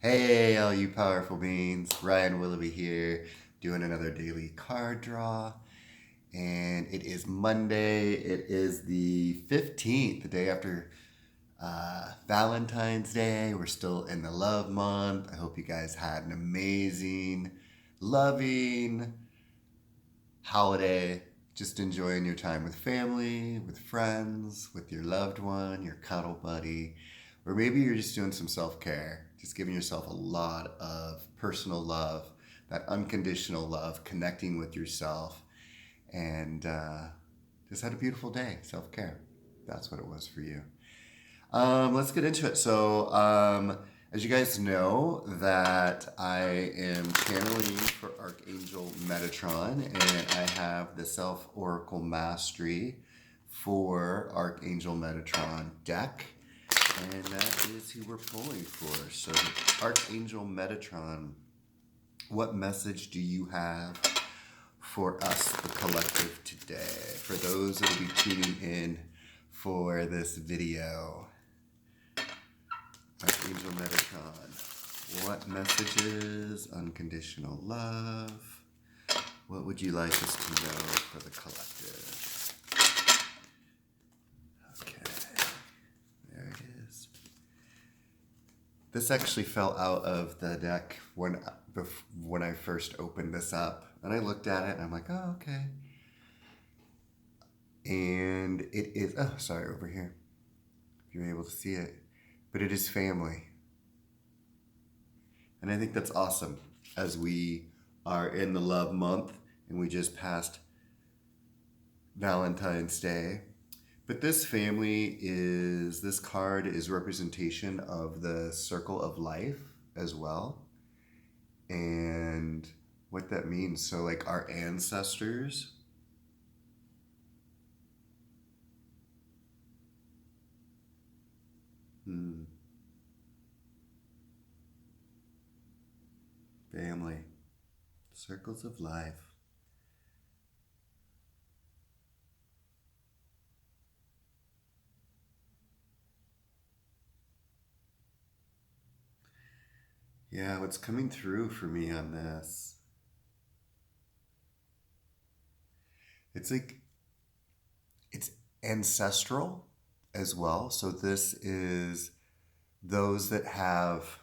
Hey, all you powerful beings. Ryan Willoughby here, doing another daily card draw. And it is Monday. It is the 15th, the day after Valentine's Day. We're still in the love month. I hope you guys had an amazing, loving holiday. Just enjoying your time with family, with friends, with your loved one, your cuddle buddy. Or maybe you're just doing some self care, just giving yourself a lot of personal love, that unconditional love, connecting with yourself, and just had a beautiful day. Self care. That's what it was for you. Let's get into it. As you guys know, that I am channeling for Archangel Metatron, and I have the Self Oracle Mastery for Archangel Metatron deck. And that is who we're pulling for. So, Archangel Metatron, what message do you have for us, the collective, today? For those that will be tuning in for this video, Archangel Metatron, what messages, unconditional love, what would you like us to know for the collective? Okay, there it is. This actually fell out of the deck when I first opened this up. And I looked at it and I'm like, oh, okay. And it is, oh, sorry, over here, if you're able to see it. But it is family. And I think that's awesome as we are in the love month and we just passed Valentine's Day. But this card is representation of the circle of life as well. And what that means. So like our ancestors, family, circles of life. Yeah, what's coming through for me on this, it's like, it's ancestral as well. So this is those that have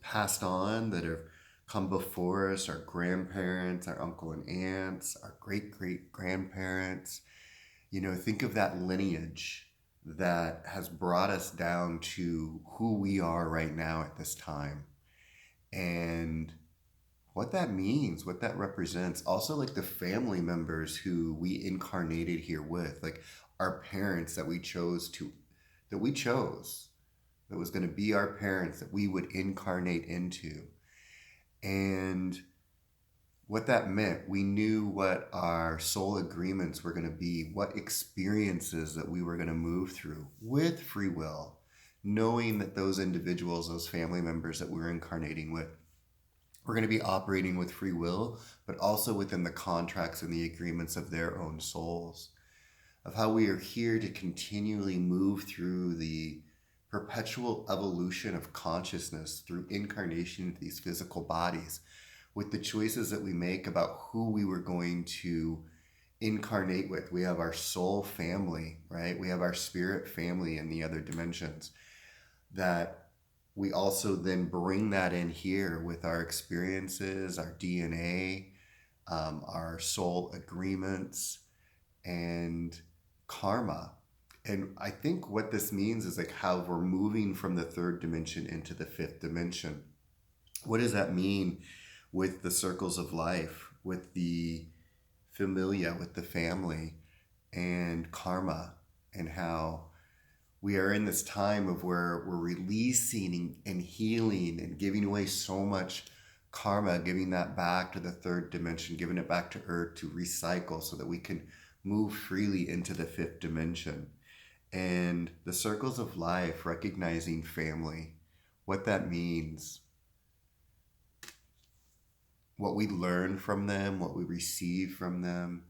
passed on, that have come before us, our grandparents, our uncle and aunts, our great great grandparents. You know, think of that lineage that has brought us down to who we are right now at this time. And what that means, what that represents. Also, like the family members who we incarnated here with, like our parents that we chose, that was going to be our parents, that we would incarnate into. And what that meant, we knew what our soul agreements were going to be, what experiences that we were going to move through with free will, knowing that those individuals, those family members that we were incarnating with, we're going to be operating with free will, but also within the contracts and the agreements of their own souls, of how we are here to continually move through the perpetual evolution of consciousness through incarnation into these physical bodies, with the choices that we make about who we were going to incarnate with. We have our soul family, right? We have our spirit family in the other dimensions, that we also then bring that in here with our experiences, our DNA, our soul agreements, and karma. And I think what this means is like how we're moving from the third dimension into the fifth dimension. What does that mean with the circles of life, with the familia, with the family, and karma, and how we are in this time of where we're releasing and healing and giving away so much karma, giving that back to the third dimension, giving it back to earth to recycle so that we can move freely into the fifth dimension. And the circles of life, recognizing family, what that means, what we learn from them, what we receive from them,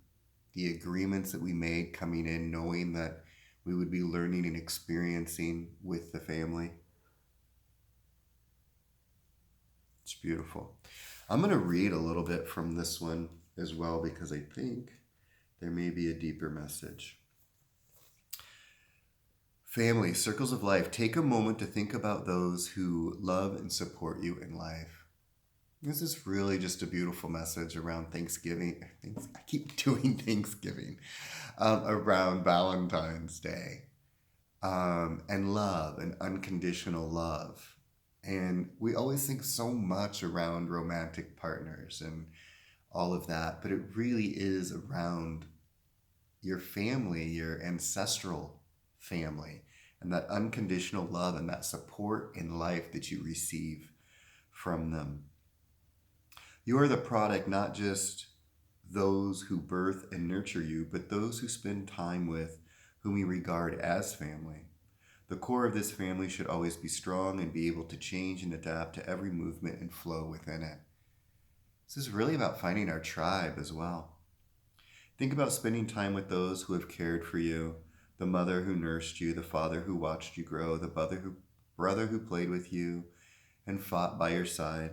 the agreements that we made coming in, knowing that we would be learning and experiencing with the family. It's beautiful. I'm going to read a little bit from this one as well because I think there may be a deeper message. Family, circles of life. Take a moment to think about those who love and support you in life. This is really just a beautiful message around Thanksgiving. I keep doing Thanksgiving. Around Valentine's Day. And love and unconditional love. And we always think so much around romantic partners and all of that, but it really is around your family, your ancestral family, and that unconditional love and that support in life that you receive from them. You are the product, not just those who birth and nurture you, but those who spend time with, whom we regard as family. The core of this family should always be strong and be able to change and adapt to every movement and flow within it. This is really about finding our tribe as well. Think about spending time with those who have cared for you, the mother who nursed you, the father who watched you grow, the brother who played with you and fought by your side.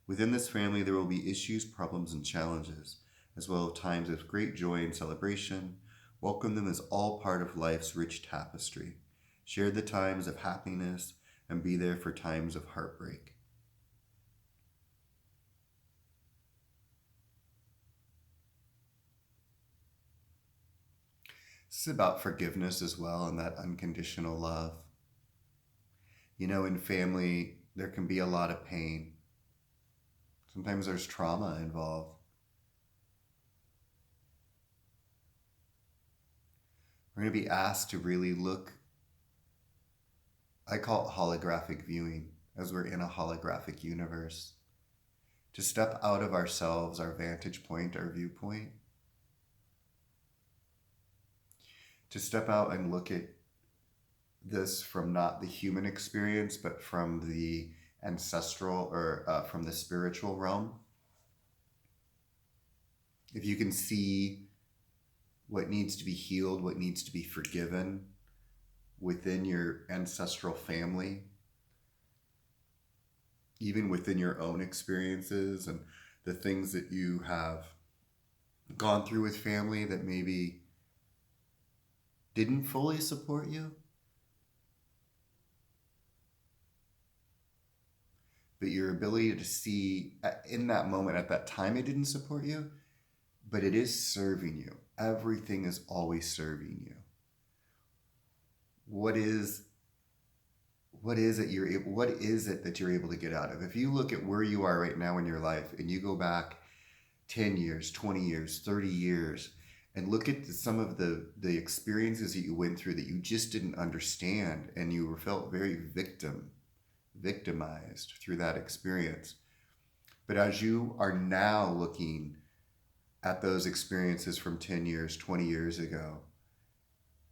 Within this family, there will be issues, problems, and challenges, as well as times of great joy and celebration. Welcome them as all part of life's rich tapestry. Share the times of happiness and be there for times of heartbreak. This is about forgiveness as well and that unconditional love. You know, in family, there can be a lot of pain. Sometimes there's trauma involved. We're going to be asked to really look, I call it holographic viewing, as we're in a holographic universe. To step out of ourselves, our vantage point, our viewpoint. To step out and look at this from not the human experience, but from the ancestral or from the spiritual realm. If you can see what needs to be healed, what needs to be forgiven within your ancestral family, even within your own experiences and the things that you have gone through with family that maybe didn't fully support you, but your ability to see in that moment, at that time, it didn't support you, but it is serving you. Everything is always serving you. What is it that you're able to get out of? If you look at where you are right now in your life and you go back 10 years, 20 years, 30 years, and look at some of the experiences that you went through that you just didn't understand, and you felt very victimized through that experience. But as you are now looking at those experiences from 10 years, 20 years ago,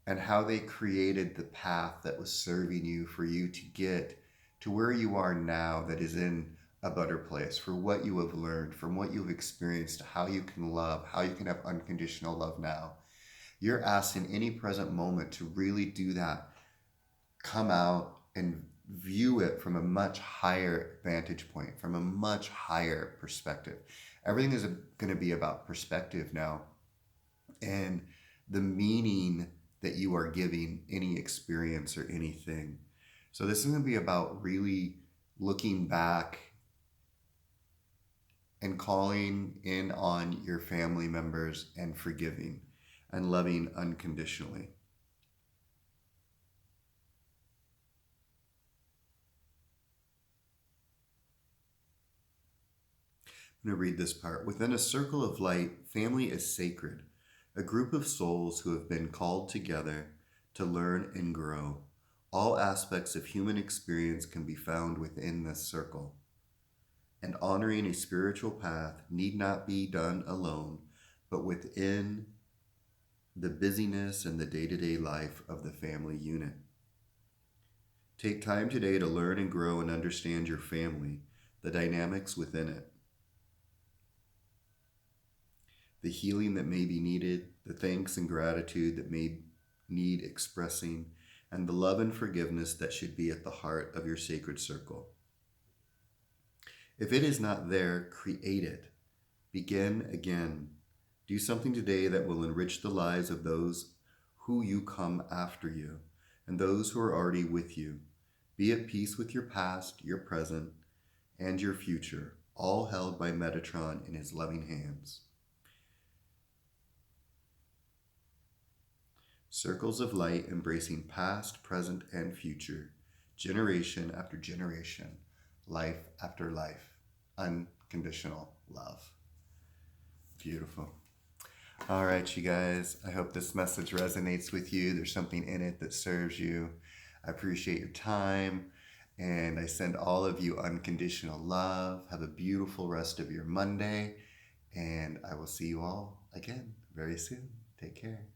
and how they created the path that was serving you for you to get to where you are now, that is in a better place, for what you have learned, from what you've experienced, how you can love, how you can have unconditional love now. You're asked in any present moment to really do that. Come out and view it from a much higher vantage point, from a much higher perspective. Everything is going to be about perspective now, and the meaning that you are giving any experience or anything. So this is going to be about really looking back and calling in on your family members and forgiving and loving unconditionally. I'm going to read this part. Within a circle of light, family is sacred, a group of souls who have been called together to learn and grow. All aspects of human experience can be found within this circle. And honoring a spiritual path need not be done alone, but within the busyness and the day-to-day life of the family unit. Take time today to learn and grow and understand your family, the dynamics within it, the healing that may be needed, the thanks and gratitude that may need expressing, and the love and forgiveness that should be at the heart of your sacred circle. If it is not there, create it. Begin again. Do something today that will enrich the lives of those who you come after you and those who are already with you. Be at peace with your past, your present, and your future, all held by Metatron in his loving hands. Circles of light embracing past, present, and future, generation after generation, life after life. Unconditional love. Beautiful. All right, you guys. I hope this message resonates with you. There's something in it that serves you. I appreciate your time. And I send all of you unconditional love. Have a beautiful rest of your Monday. And I will see you all again very soon. Take care.